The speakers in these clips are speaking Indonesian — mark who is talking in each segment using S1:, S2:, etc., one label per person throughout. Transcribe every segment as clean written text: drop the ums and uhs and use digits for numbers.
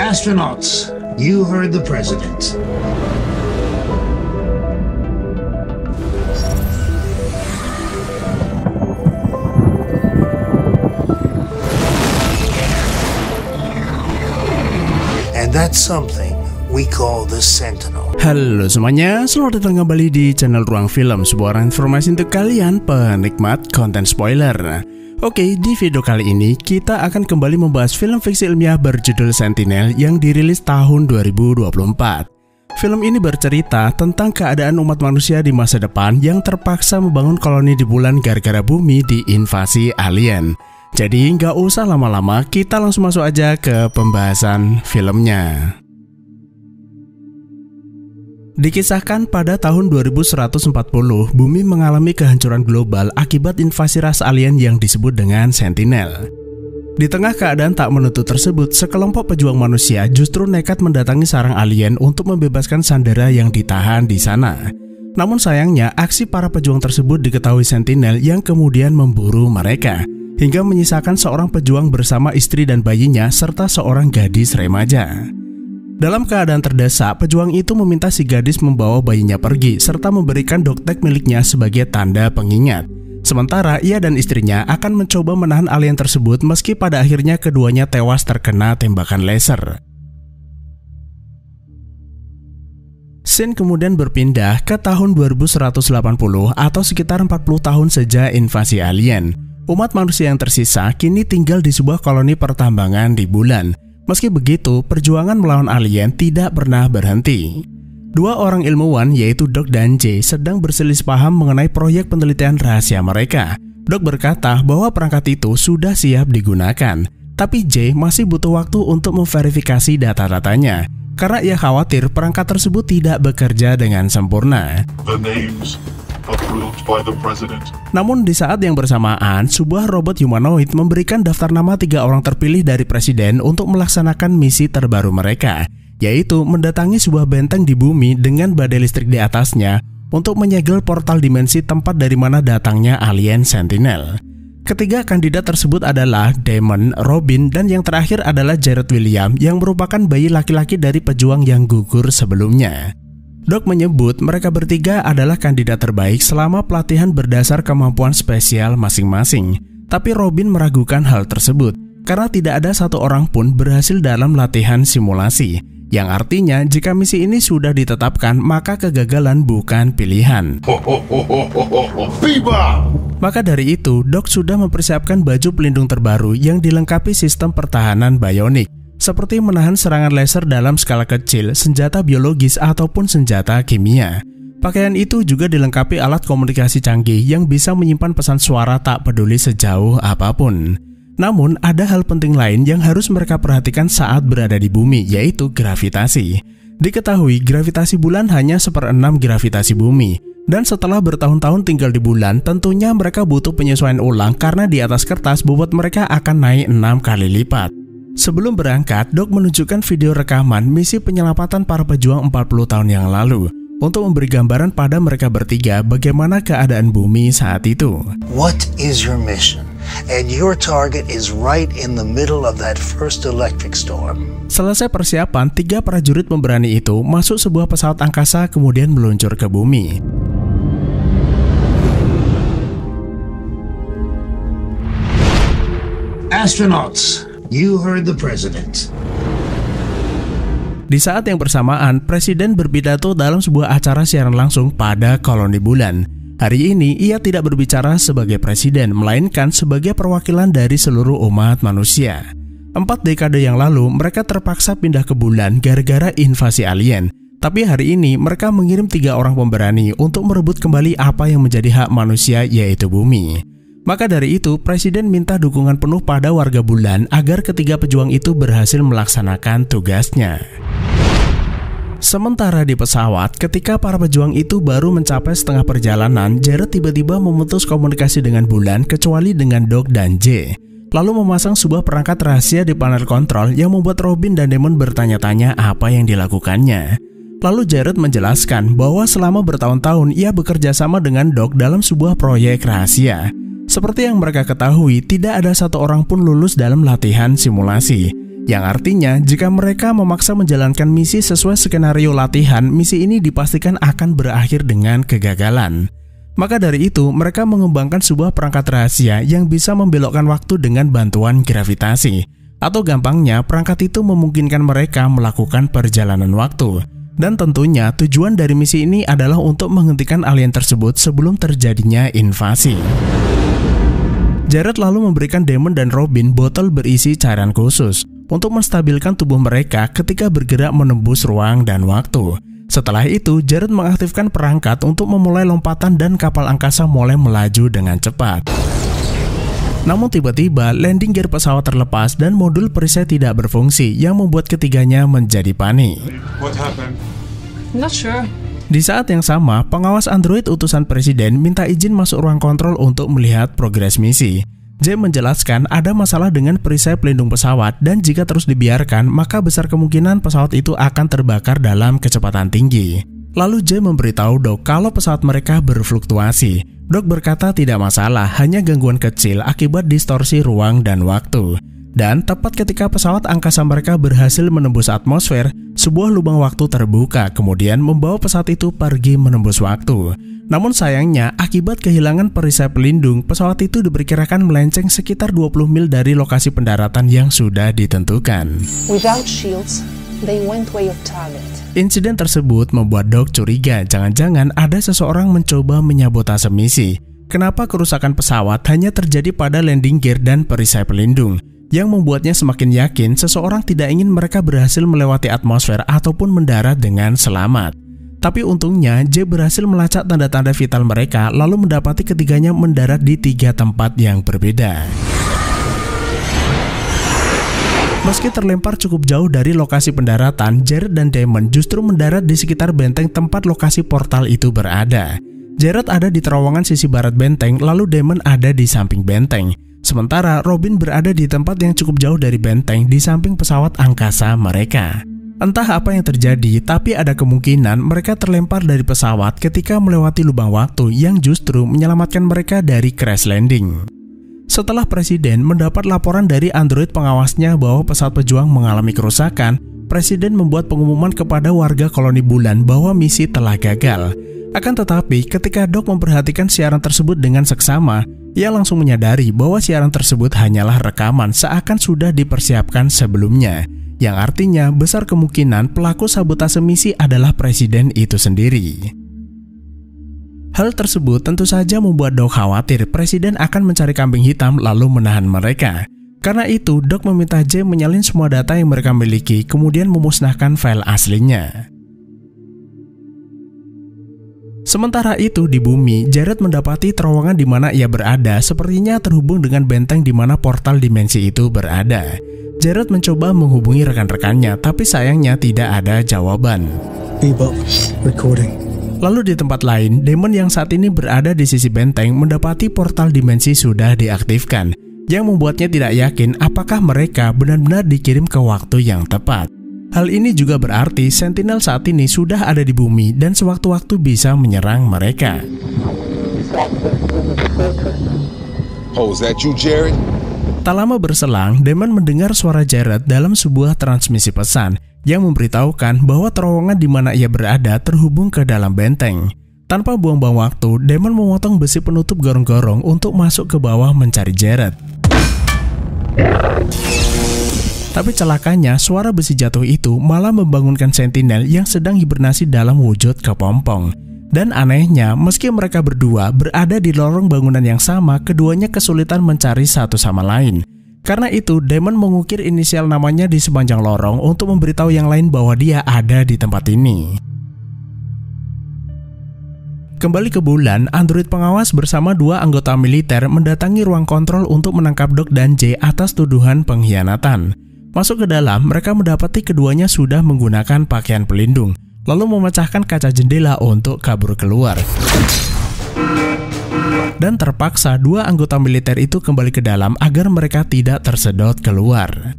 S1: Astronauts, you heard the president. And that's something we call the Sentinel.
S2: Halo semuanya, selamat datang kembali di channel Ruang Film, sebuah informasi untuk kalian penikmat konten spoiler. Oke, di video kali ini kita akan kembali membahas film fiksi ilmiah berjudul Sentinel yang dirilis tahun 2024. Film ini bercerita tentang keadaan umat manusia di masa depan yang terpaksa membangun koloni di bulan gara-gara bumi diinvasi alien. Jadi nggak usah lama-lama, kita langsung masuk aja ke pembahasan filmnya. Dikisahkan pada tahun 2140, bumi mengalami kehancuran global akibat invasi ras alien yang disebut dengan Sentinel. Di tengah keadaan tak menentu tersebut, sekelompok pejuang manusia justru nekat mendatangi sarang alien untuk membebaskan sandera yang ditahan di sana. Namun sayangnya, aksi para pejuang tersebut diketahui Sentinel yang kemudian memburu mereka, hingga menyisakan seorang pejuang bersama istri dan bayinya serta seorang gadis remaja. Dalam keadaan terdesak, pejuang itu meminta si gadis membawa bayinya pergi serta memberikan doktek miliknya sebagai tanda pengingat. Sementara ia dan istrinya akan mencoba menahan alien tersebut meski pada akhirnya keduanya tewas terkena tembakan laser. Scene kemudian berpindah ke tahun 2180 atau sekitar 40 tahun sejak invasi alien. Umat manusia yang tersisa kini tinggal di sebuah koloni pertambangan di bulan. Meski begitu, perjuangan melawan alien tidak pernah berhenti. Dua orang ilmuwan yaitu Doc dan J sedang berselisih paham mengenai proyek penelitian rahasia mereka. Doc berkata bahwa perangkat itu sudah siap digunakan, tapi J masih butuh waktu untuk memverifikasi data-datanya, karena ia khawatir perangkat tersebut tidak bekerja dengan sempurna. Namun di saat yang bersamaan, sebuah robot humanoid memberikan daftar nama 3 orang terpilih dari presiden untuk melaksanakan misi terbaru mereka, yaitu mendatangi sebuah benteng di bumi dengan badai listrik di atasnya untuk menyegel portal dimensi tempat dari mana datangnya alien Sentinel. Ketiga kandidat tersebut adalah Damon, Robin, dan yang terakhir adalah Jared William yang merupakan bayi laki-laki dari pejuang yang gugur sebelumnya. Doc menyebut mereka bertiga adalah kandidat terbaik selama pelatihan berdasar kemampuan spesial masing-masing. Tapi Robin meragukan hal tersebut karena tidak ada satu orang pun berhasil dalam latihan simulasi. Yang artinya jika misi ini sudah ditetapkan maka kegagalan bukan pilihan. Maka dari itu Doc sudah mempersiapkan baju pelindung terbaru yang dilengkapi sistem pertahanan bionik, seperti menahan serangan laser dalam skala kecil, senjata biologis ataupun senjata kimia. Pakaian itu juga dilengkapi alat komunikasi canggih yang bisa menyimpan pesan suara tak peduli sejauh apapun. Namun ada hal penting lain yang harus mereka perhatikan saat berada di bumi, yaitu gravitasi. Diketahui gravitasi bulan hanya 1/6 gravitasi bumi, dan setelah bertahun-tahun tinggal di bulan, tentunya mereka butuh penyesuaian ulang karena di atas kertas bobot mereka akan naik 6 kali lipat. Sebelum berangkat, Doc menunjukkan video rekaman misi penyelamatan para pejuang 40 tahun yang lalu untuk memberi gambaran pada mereka bertiga bagaimana keadaan bumi saat itu.
S1: What is your mission? And your target is right in the middle of that first electric storm.
S2: Selesai persiapan, 3 prajurit pemberani itu masuk sebuah pesawat angkasa kemudian meluncur ke bumi.
S1: Astronauts, you heard the president.
S2: Di saat yang bersamaan, presiden berpidato dalam sebuah acara siaran langsung pada koloni bulan. Hari ini, ia tidak berbicara sebagai presiden, melainkan sebagai perwakilan dari seluruh umat manusia. 4 dekade yang lalu, mereka terpaksa pindah ke bulan gara-gara invasi alien. Tapi hari ini, mereka mengirim 3 orang pemberani untuk merebut kembali apa yang menjadi hak manusia, yaitu bumi. Maka dari itu, presiden minta dukungan penuh pada warga bulan agar ketiga pejuang itu berhasil melaksanakan tugasnya. Sementara di pesawat, ketika para pejuang itu baru mencapai setengah perjalanan, Jared tiba-tiba memutus komunikasi dengan bulan kecuali dengan Doc dan J. lalu memasang sebuah perangkat rahasia di panel kontrol yang membuat Robin dan Damon bertanya-tanya apa yang dilakukannya. Lalu Jared menjelaskan bahwa selama bertahun-tahun ia bekerja sama dengan Doc dalam sebuah proyek rahasia. Seperti yang mereka ketahui, tidak ada satu orang pun lulus dalam latihan simulasi. Yang artinya, jika mereka memaksa menjalankan misi sesuai skenario latihan, misi ini dipastikan akan berakhir dengan kegagalan. Maka dari itu, mereka mengembangkan sebuah perangkat rahasia yang bisa membelokkan waktu dengan bantuan gravitasi. Atau gampangnya, perangkat itu memungkinkan mereka melakukan perjalanan waktu. Dan tentunya tujuan dari misi ini adalah untuk menghentikan alien tersebut sebelum terjadinya invasi. Jared lalu memberikan Damon dan Robin botol berisi cairan khusus untuk menstabilkan tubuh mereka ketika bergerak menembus ruang dan waktu. Setelah itu, Jared mengaktifkan perangkat untuk memulai lompatan dan kapal angkasa mulai melaju dengan cepat. Namun tiba-tiba landing gear pesawat terlepas dan modul perisai tidak berfungsi yang membuat ketiganya menjadi panik.
S3: Not sure.
S2: Di saat yang sama, pengawas android utusan presiden minta izin masuk ruang kontrol untuk melihat progres misi. Jay menjelaskan ada masalah dengan perisai pelindung pesawat dan jika terus dibiarkan, maka besar kemungkinan pesawat itu akan terbakar dalam kecepatan tinggi. Lalu Jay memberitahu Doc kalau pesawat mereka berfluktuasi. Doc berkata tidak masalah, hanya gangguan kecil akibat distorsi ruang dan waktu. Dan tepat ketika pesawat angkasa mereka berhasil menembus atmosfer, sebuah lubang waktu terbuka kemudian membawa pesawat itu pergi menembus waktu. Namun sayangnya, akibat kehilangan perisai pelindung, pesawat itu diperkirakan melenceng sekitar 20 mil dari lokasi pendaratan yang sudah ditentukan.
S3: Without shields, they went way of target.
S2: Insiden tersebut membuat Doc curiga jangan-jangan ada seseorang mencoba menyabotase misi. Kenapa kerusakan pesawat hanya terjadi pada landing gear dan perisai pelindung? Yang membuatnya semakin yakin seseorang tidak ingin mereka berhasil melewati atmosfer ataupun mendarat dengan selamat. Tapi untungnya, Jay berhasil melacak tanda-tanda vital mereka lalu mendapati ketiganya mendarat di 3 tempat yang berbeda. Meski terlempar cukup jauh dari lokasi pendaratan, Jared dan Damon justru mendarat di sekitar benteng tempat lokasi portal itu berada. Jared ada di terowongan sisi barat benteng, lalu Damon ada di samping benteng. Sementara Robin berada di tempat yang cukup jauh dari benteng di samping pesawat angkasa mereka. Entah apa yang terjadi, tapi ada kemungkinan mereka terlempar dari pesawat ketika melewati lubang waktu yang justru menyelamatkan mereka dari crash landing. Setelah Presiden mendapat laporan dari android pengawasnya bahwa pesawat pejuang mengalami kerusakan, Presiden membuat pengumuman kepada warga koloni bulan bahwa misi telah gagal. Akan tetapi, ketika Doc memperhatikan siaran tersebut dengan seksama, ia langsung menyadari bahwa siaran tersebut hanyalah rekaman seakan sudah dipersiapkan sebelumnya, yang artinya besar kemungkinan pelaku sabotase misi adalah Presiden itu sendiri. Hal tersebut tentu saja membuat Doc khawatir Presiden akan mencari kambing hitam lalu menahan mereka. Karena itu, Doc meminta Jay menyalin semua data yang mereka miliki, kemudian memusnahkan file aslinya. Sementara itu di bumi, Jared mendapati terowongan di mana ia berada sepertinya terhubung dengan benteng di mana portal dimensi itu berada. Jared mencoba menghubungi rekan-rekannya, tapi sayangnya tidak ada jawaban.
S4: Bebop, recording.
S2: Lalu di tempat lain, Damon yang saat ini berada di sisi benteng mendapati portal dimensi sudah diaktifkan, yang membuatnya tidak yakin apakah mereka benar-benar dikirim ke waktu yang tepat. Hal ini juga berarti Sentinel saat ini sudah ada di bumi dan sewaktu-waktu bisa menyerang mereka.
S5: Oh, is that you, Jared?
S2: Tak lama berselang, Damon mendengar suara Jared dalam sebuah transmisi pesan yang memberitahukan bahwa terowongan di mana ia berada terhubung ke dalam benteng. Tanpa buang-buang waktu, Damon memotong besi penutup gorong-gorong untuk masuk ke bawah mencari Jared. Tapi celakanya, suara besi jatuh itu malah membangunkan Sentinel yang sedang hibernasi dalam wujud kepompong. Dan anehnya, meski mereka berdua berada di lorong bangunan yang sama, keduanya kesulitan mencari satu sama lain. Karena itu, Damon mengukir inisial namanya di sepanjang lorong untuk memberitahu yang lain bahwa dia ada di tempat ini. Kembali ke bulan, android pengawas bersama 2 anggota militer mendatangi ruang kontrol untuk menangkap Doc dan Jay atas tuduhan pengkhianatan. Masuk ke dalam, mereka mendapati keduanya sudah menggunakan pakaian pelindung, lalu memecahkan kaca jendela untuk kabur keluar. Dan terpaksa dua anggota militer itu kembali ke dalam agar mereka tidak tersedot keluar.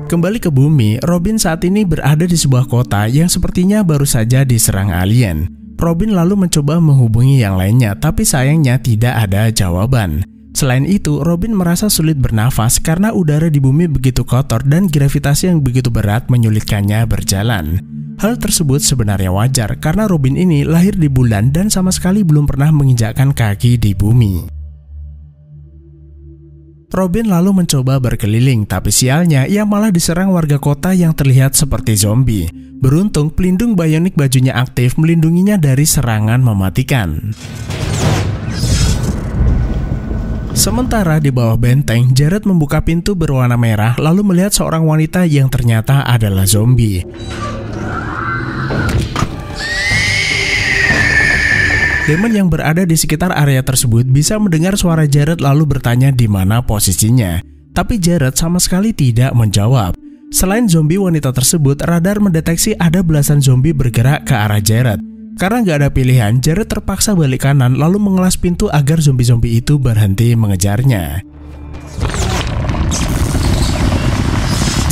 S2: Kembali ke bumi, Robin saat ini berada di sebuah kota yang sepertinya baru saja diserang alien. Robin lalu mencoba menghubungi yang lainnya, tapi sayangnya tidak ada jawaban. Selain itu, Robin merasa sulit bernafas karena udara di bumi begitu kotor dan gravitasi yang begitu berat menyulitkannya berjalan. Hal tersebut sebenarnya wajar karena Robin ini lahir di bulan dan sama sekali belum pernah menginjakkan kaki di bumi. Robin lalu mencoba berkeliling, tapi sialnya ia malah diserang warga kota yang terlihat seperti zombie. Beruntung, pelindung bionik bajunya aktif melindunginya dari serangan mematikan. Sementara di bawah benteng, Jared membuka pintu berwarna merah lalu melihat seorang wanita yang ternyata adalah zombie. Demon yang berada di sekitar area tersebut bisa mendengar suara Jared lalu bertanya di mana posisinya. Tapi Jared sama sekali tidak menjawab. Selain zombie wanita tersebut, radar mendeteksi ada belasan zombie bergerak ke arah Jared. Karena nggak ada pilihan, Jared terpaksa balik kanan lalu mengelas pintu agar zombie-zombie itu berhenti mengejarnya.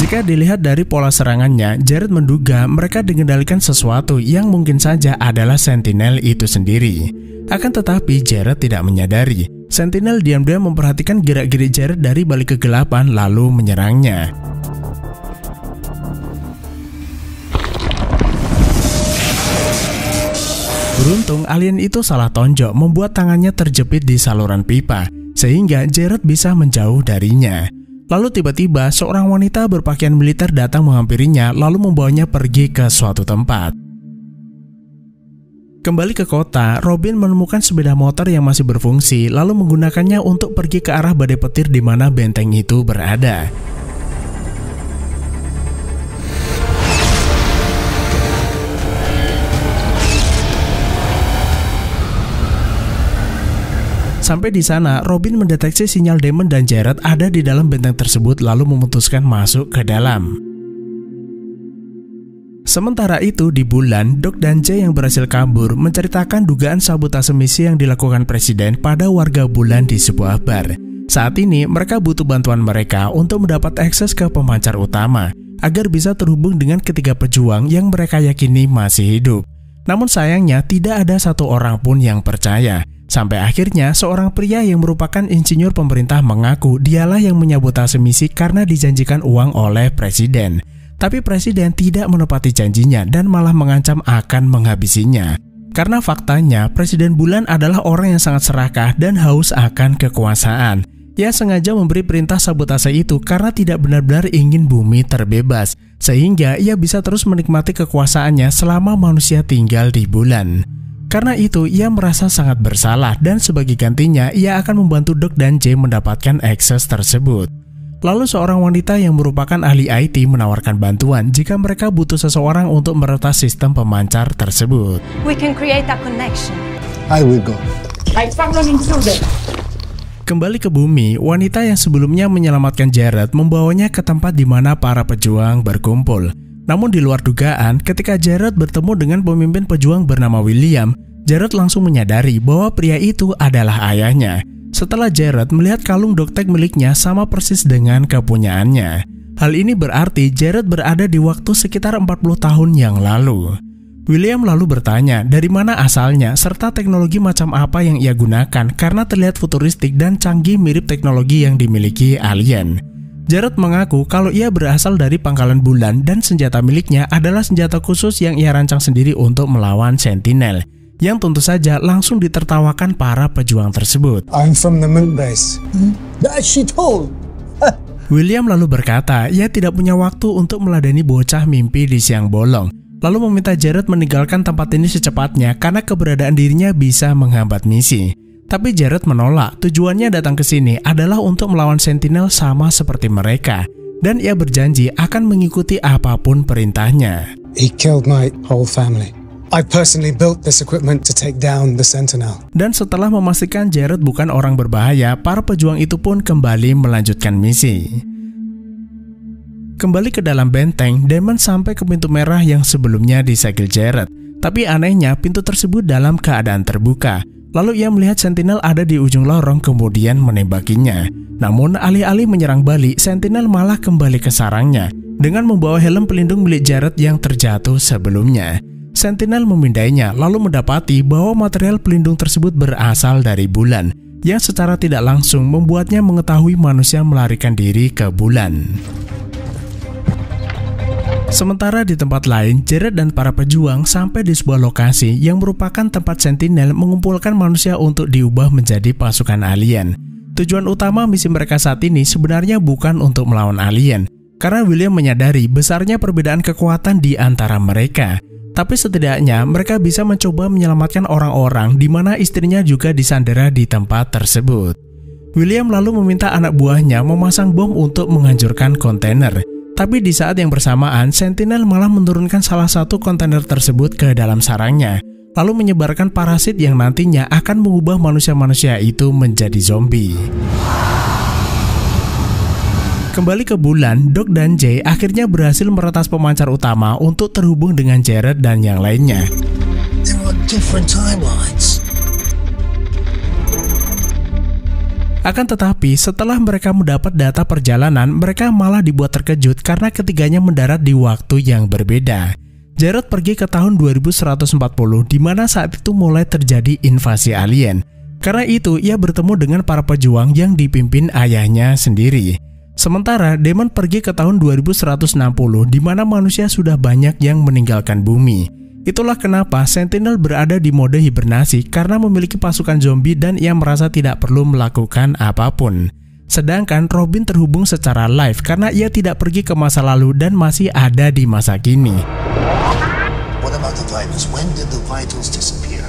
S2: Jika dilihat dari pola serangannya, Jared menduga mereka dikendalikan sesuatu yang mungkin saja adalah Sentinel itu sendiri. Akan tetapi Jared tidak menyadari. Sentinel diam-diam memperhatikan gerak-gerik Jared dari balik kegelapan lalu menyerangnya. Beruntung alien itu salah tonjok membuat tangannya terjepit di saluran pipa, sehingga Jared bisa menjauh darinya. Lalu tiba-tiba seorang wanita berpakaian militer datang menghampirinya lalu membawanya pergi ke suatu tempat. Kembali ke kota, Robin menemukan sepeda motor yang masih berfungsi lalu menggunakannya untuk pergi ke arah badai petir di mana benteng itu berada. Sampai di sana, Robin mendeteksi sinyal Damon dan Jared ada di dalam benteng tersebut lalu memutuskan masuk ke dalam. Sementara itu di bulan, Doc dan Jay yang berhasil kabur menceritakan dugaan sabotase misi yang dilakukan Presiden pada warga bulan di sebuah bar. Saat ini mereka butuh bantuan mereka untuk mendapat akses ke pemancar utama agar bisa terhubung dengan ketiga pejuang yang mereka yakini masih hidup. Namun sayangnya tidak ada satu orang pun yang percaya. Sampai akhirnya seorang pria yang merupakan insinyur pemerintah mengaku dialah yang menyabotase misi karena dijanjikan uang oleh Presiden. Tapi Presiden tidak menepati janjinya dan malah mengancam akan menghabisinya. Karena faktanya Presiden Bulan adalah orang yang sangat serakah dan haus akan kekuasaan. Ia sengaja memberi perintah sabotase itu karena tidak benar-benar ingin bumi terbebas, sehingga ia bisa terus menikmati kekuasaannya selama manusia tinggal di bulan. Karena itu, ia merasa sangat bersalah dan sebagai gantinya, ia akan membantu Doc dan Jay mendapatkan akses tersebut. Lalu seorang wanita yang merupakan ahli IT menawarkan bantuan jika mereka butuh seseorang untuk meretas sistem pemancar tersebut.
S6: We can create a connection.
S1: I will go.
S3: I found an intruder.
S2: Kembali ke bumi, wanita yang sebelumnya menyelamatkan Jared membawanya ke tempat di mana para pejuang berkumpul. Namun di luar dugaan, ketika Jared bertemu dengan pemimpin pejuang bernama William, Jared langsung menyadari bahwa pria itu adalah ayahnya. Setelah Jared melihat kalung Doctech miliknya sama persis dengan kepunyaannya. Hal ini berarti Jared berada di waktu sekitar 40 tahun yang lalu. William lalu bertanya dari mana asalnya serta teknologi macam apa yang ia gunakan karena terlihat futuristik dan canggih mirip teknologi yang dimiliki alien. Jared mengaku kalau ia berasal dari pangkalan bulan dan senjata miliknya adalah senjata khusus yang ia rancang sendiri untuk melawan Sentinel, yang tentu saja langsung ditertawakan para pejuang tersebut.
S4: I'm from the moon base.
S1: That she told.
S2: William lalu berkata ia tidak punya waktu untuk meladeni bocah mimpi di siang bolong, lalu meminta Jared meninggalkan tempat ini secepatnya karena keberadaan dirinya bisa menghambat misi. Tapi Jared menolak, tujuannya datang ke sini adalah untuk melawan Sentinel sama seperti mereka, dan ia berjanji akan mengikuti apapun perintahnya.
S4: He killed my whole family. I personally built this equipment to take down the Sentinel.
S2: Dan setelah memastikan Jared bukan orang berbahaya, para pejuang itu pun kembali melanjutkan misi. Kembali ke dalam benteng, Damon sampai ke pintu merah yang sebelumnya disegel Jared. Tapi anehnya, pintu tersebut dalam keadaan terbuka. Lalu ia melihat Sentinel ada di ujung lorong kemudian menembakinya. Namun alih-alih menyerang balik, Sentinel malah kembali ke sarangnya dengan membawa helm pelindung milik Jared yang terjatuh sebelumnya. Sentinel memindainya lalu mendapati bahwa material pelindung tersebut berasal dari bulan, yang secara tidak langsung membuatnya mengetahui manusia melarikan diri ke bulan. Sementara di tempat lain, Jared dan para pejuang sampai di sebuah lokasi yang merupakan tempat Sentinel mengumpulkan manusia untuk diubah menjadi pasukan alien. Tujuan utama misi mereka saat ini sebenarnya bukan untuk melawan alien, karena William menyadari besarnya perbedaan kekuatan di antara mereka. Tapi setidaknya mereka bisa mencoba menyelamatkan orang-orang di mana istrinya juga disandera di tempat tersebut. William lalu meminta anak buahnya memasang bom untuk menghancurkan kontainer. Tapi di saat yang bersamaan, Sentinel malah menurunkan salah satu kontainer tersebut ke dalam sarangnya, lalu menyebarkan parasit yang nantinya akan mengubah manusia-manusia itu menjadi zombie. Kembali ke bulan, Doc dan Jay akhirnya berhasil meretas pemancar utama untuk terhubung dengan Jared dan yang lainnya.
S1: There are different timelines.
S2: Akan tetapi, setelah mereka mendapat data perjalanan, mereka malah dibuat terkejut karena ketiganya mendarat di waktu yang berbeda. Jared pergi ke tahun 2140, di mana saat itu mulai terjadi invasi alien. Karena itu, ia bertemu dengan para pejuang yang dipimpin ayahnya sendiri. Sementara Damon pergi ke tahun 2160, di mana manusia sudah banyak yang meninggalkan bumi. Itulah kenapa Sentinel berada di mode hibernasi karena memiliki pasukan zombie dan ia merasa tidak perlu melakukan apapun. Sedangkan Robin terhubung secara live karena ia tidak pergi ke masa lalu dan masih ada di masa kini.
S1: What about the vitals? When did the vitals disappear?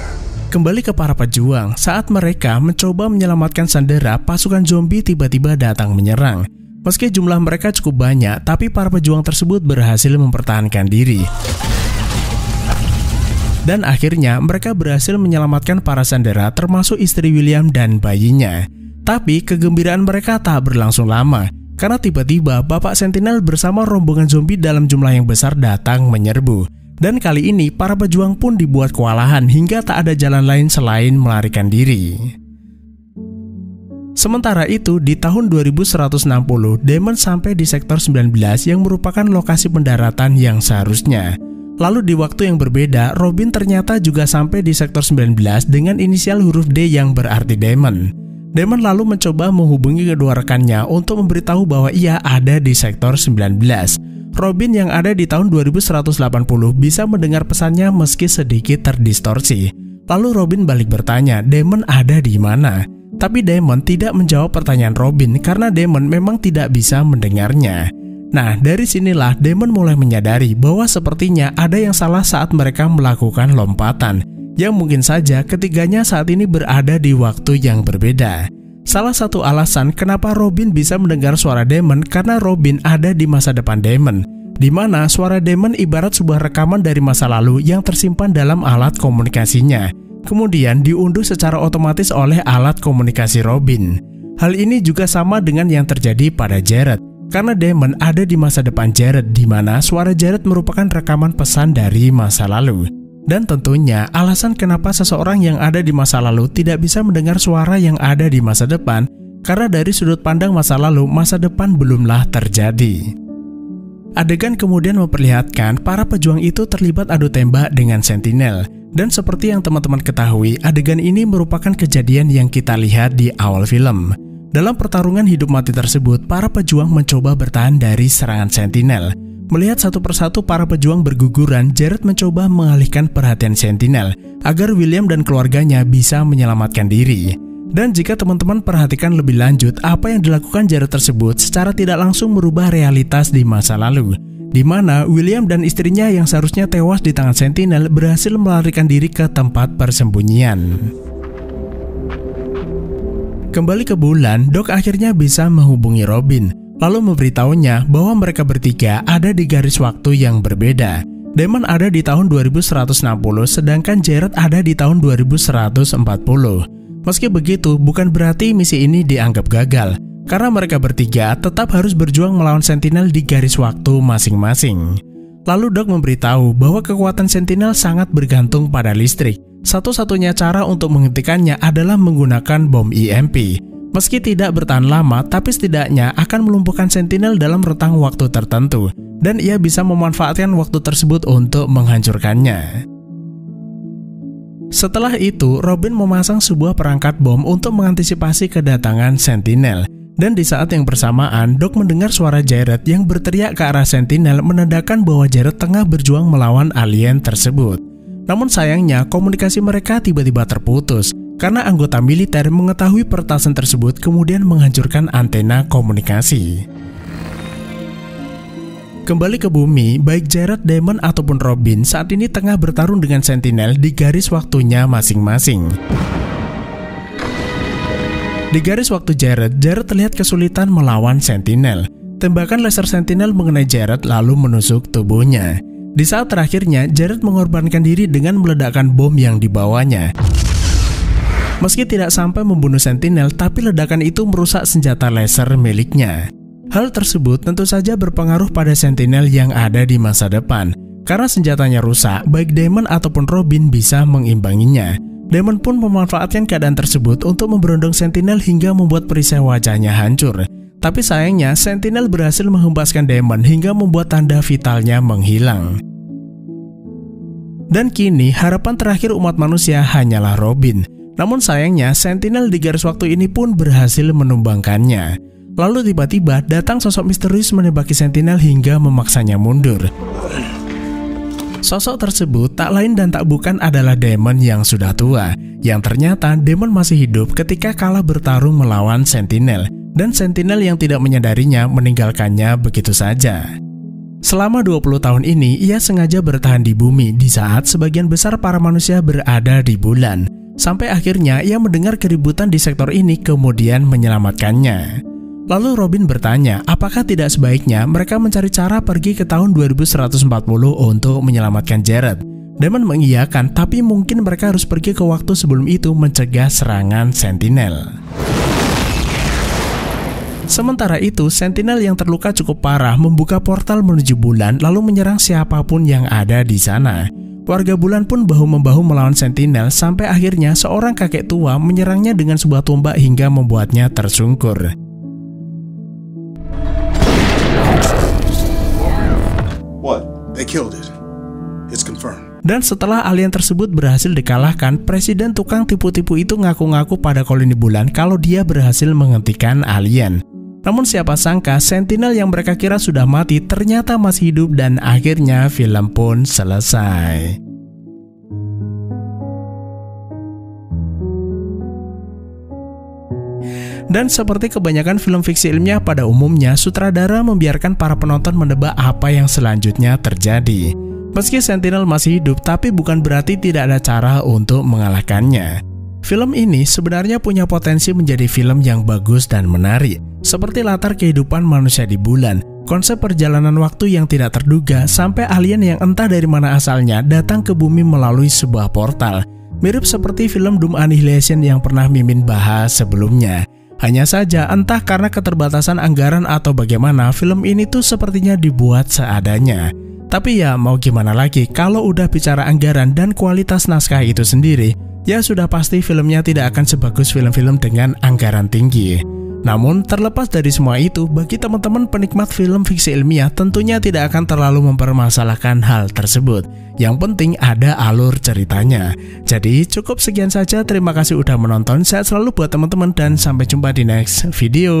S2: Kembali ke para pejuang, saat mereka mencoba menyelamatkan sandera, pasukan zombie tiba-tiba datang menyerang. Meski jumlah mereka cukup banyak, tapi para pejuang tersebut berhasil mempertahankan diri. Dan akhirnya mereka berhasil menyelamatkan para sandera termasuk istri William dan bayinya. Tapi kegembiraan mereka tak berlangsung lama, karena tiba-tiba Bapak Sentinel bersama rombongan zombie dalam jumlah yang besar datang menyerbu. Dan kali ini para pejuang pun dibuat kewalahan hingga tak ada jalan lain selain melarikan diri. Sementara itu, di tahun 2160, Damon sampai di sektor 19 yang merupakan lokasi pendaratan yang seharusnya. Lalu di waktu yang berbeda, Robin ternyata juga sampai di sektor 19 dengan inisial huruf D yang berarti Damon. Damon lalu mencoba menghubungi kedua rekannya untuk memberitahu bahwa ia ada di sektor 19. Robin yang ada di tahun 2180 bisa mendengar pesannya meski sedikit terdistorsi. Lalu Robin balik bertanya, Damon ada di mana? Tapi Damon tidak menjawab pertanyaan Robin karena Damon memang tidak bisa mendengarnya. Nah, dari sinilah Damon mulai menyadari bahwa sepertinya ada yang salah saat mereka melakukan lompatan, yang mungkin saja ketiganya saat ini berada di waktu yang berbeda. Salah satu alasan kenapa Robin bisa mendengar suara Damon karena Robin ada di masa depan Damon, di mana suara Damon ibarat sebuah rekaman dari masa lalu yang tersimpan dalam alat komunikasinya, kemudian diunduh secara otomatis oleh alat komunikasi Robin. Hal ini juga sama dengan yang terjadi pada Jared. Karena Damon ada di masa depan Jared, di mana suara Jared merupakan rekaman pesan dari masa lalu. Dan tentunya alasan kenapa seseorang yang ada di masa lalu tidak bisa mendengar suara yang ada di masa depan, karena dari sudut pandang masa lalu, masa depan belumlah terjadi. Adegan kemudian memperlihatkan para pejuang itu terlibat adu tembak dengan Sentinel. Dan seperti yang teman-teman ketahui, adegan ini merupakan kejadian yang kita lihat di awal film. Dalam pertarungan hidup mati tersebut, para pejuang mencoba bertahan dari serangan Sentinel. Melihat satu persatu para pejuang berguguran, Jared mencoba mengalihkan perhatian Sentinel agar William dan keluarganya bisa menyelamatkan diri. Dan jika teman-teman perhatikan lebih lanjut, apa yang dilakukan Jared tersebut secara tidak langsung merubah realitas di masa lalu, di mana William dan istrinya yang seharusnya tewas di tangan Sentinel berhasil melarikan diri ke tempat persembunyian. Kembali ke bulan, Doc akhirnya bisa menghubungi Robin, lalu memberitahunya bahwa mereka bertiga ada di garis waktu yang berbeda. Damon ada di tahun 2160, sedangkan Jared ada di tahun 2140. Meski begitu, bukan berarti misi ini dianggap gagal. karena mereka bertiga tetap harus berjuang melawan Sentinel di garis waktu masing-masing. Lalu Doc memberitahu bahwa kekuatan Sentinel sangat bergantung pada listrik. Satu-satunya cara untuk menghentikannya adalah menggunakan bom EMP. Meski tidak bertahan lama, tapi setidaknya akan melumpuhkan Sentinel dalam rentang waktu tertentu, dan ia bisa memanfaatkan waktu tersebut untuk menghancurkannya. Setelah itu, Robin memasang sebuah perangkat bom untuk mengantisipasi kedatangan Sentinel. Dan di saat yang bersamaan, Doc mendengar suara Jared yang berteriak ke arah Sentinel menandakan bahwa Jared tengah berjuang melawan alien tersebut. Namun sayangnya, komunikasi mereka tiba-tiba terputus karena anggota militer mengetahui peretasan tersebut kemudian menghancurkan antena komunikasi. Kembali ke bumi, baik Jared, Damon, ataupun Robin saat ini tengah bertarung dengan Sentinel di garis waktunya masing-masing. Di garis waktu Jared terlihat kesulitan melawan Sentinel. Tembakan laser Sentinel mengenai Jared lalu menusuk tubuhnya. Di saat terakhirnya, Jared mengorbankan diri dengan meledakkan bom yang dibawanya. Meski tidak sampai membunuh Sentinel, tapi ledakan itu merusak senjata laser miliknya. Hal tersebut tentu saja berpengaruh pada Sentinel yang ada di masa depan. Karena senjatanya rusak, baik Damon ataupun Robin bisa mengimbanginya. Damon pun memanfaatkan keadaan tersebut untuk memberondong Sentinel hingga membuat perisai wajahnya hancur. Tapi sayangnya, Sentinel berhasil menghempaskan Damon hingga membuat tanda vitalnya menghilang. Dan kini, harapan terakhir umat manusia hanyalah Robin. Namun sayangnya, Sentinel di garis waktu ini pun berhasil menumbangkannya. Lalu tiba-tiba datang sosok misterius menembaki Sentinel hingga memaksanya mundur. Sosok tersebut tak lain dan tak bukan adalah Damon yang sudah tua, yang ternyata Damon masih hidup ketika kalah bertarung melawan Sentinel, dan Sentinel yang tidak menyadarinya meninggalkannya begitu saja. Selama 20 tahun ini, ia sengaja bertahan di bumi di saat sebagian besar para manusia berada di bulan. Sampai akhirnya ia mendengar keributan di sektor ini kemudian menyelamatkannya. Lalu Robin bertanya, apakah tidak sebaiknya mereka mencari cara pergi ke tahun 2140 untuk menyelamatkan Jared? Damon mengiyakan, tapi mungkin mereka harus pergi ke waktu sebelum itu mencegah serangan Sentinel. Sementara itu, Sentinel yang terluka cukup parah membuka portal menuju bulan lalu menyerang siapapun yang ada di sana. Warga bulan pun bahu-membahu melawan Sentinel sampai akhirnya seorang kakek tua menyerangnya dengan sebuah tombak hingga membuatnya tersungkur.
S7: They killed it. It's confirmed.
S2: Dan setelah alien tersebut berhasil dikalahkan, Presiden tukang tipu-tipu itu ngaku-ngaku pada koloni bulan kalau dia berhasil menghentikan alien. Namun siapa sangka Sentinel yang mereka kira sudah mati ternyata masih hidup dan akhirnya film pun selesai. Dan seperti kebanyakan film fiksi ilmiah pada umumnya, sutradara membiarkan para penonton menebak apa yang selanjutnya terjadi. Meski Sentinel masih hidup, tapi bukan berarti tidak ada cara untuk mengalahkannya. Film ini sebenarnya punya potensi menjadi film yang bagus dan menarik, seperti latar kehidupan manusia di bulan, konsep perjalanan waktu yang tidak terduga, sampai alien yang entah dari mana asalnya datang ke bumi melalui sebuah portal. Mirip seperti film Doom Annihilation yang pernah Mimin bahas sebelumnya. Hanya saja entah karena keterbatasan anggaran atau bagaimana, film ini tuh sepertinya dibuat seadanya. Tapi ya mau gimana lagi, kalau udah bicara anggaran dan kualitas naskah itu sendiri, ya sudah pasti filmnya tidak akan sebagus film-film dengan anggaran tinggi. Namun terlepas dari semua itu, bagi teman-teman penikmat film fiksi ilmiah tentunya tidak akan terlalu mempermasalahkan hal tersebut. Yang penting ada alur ceritanya. Jadi cukup sekian saja, terima kasih udah menonton, sehat selalu buat teman-teman dan sampai jumpa di next video.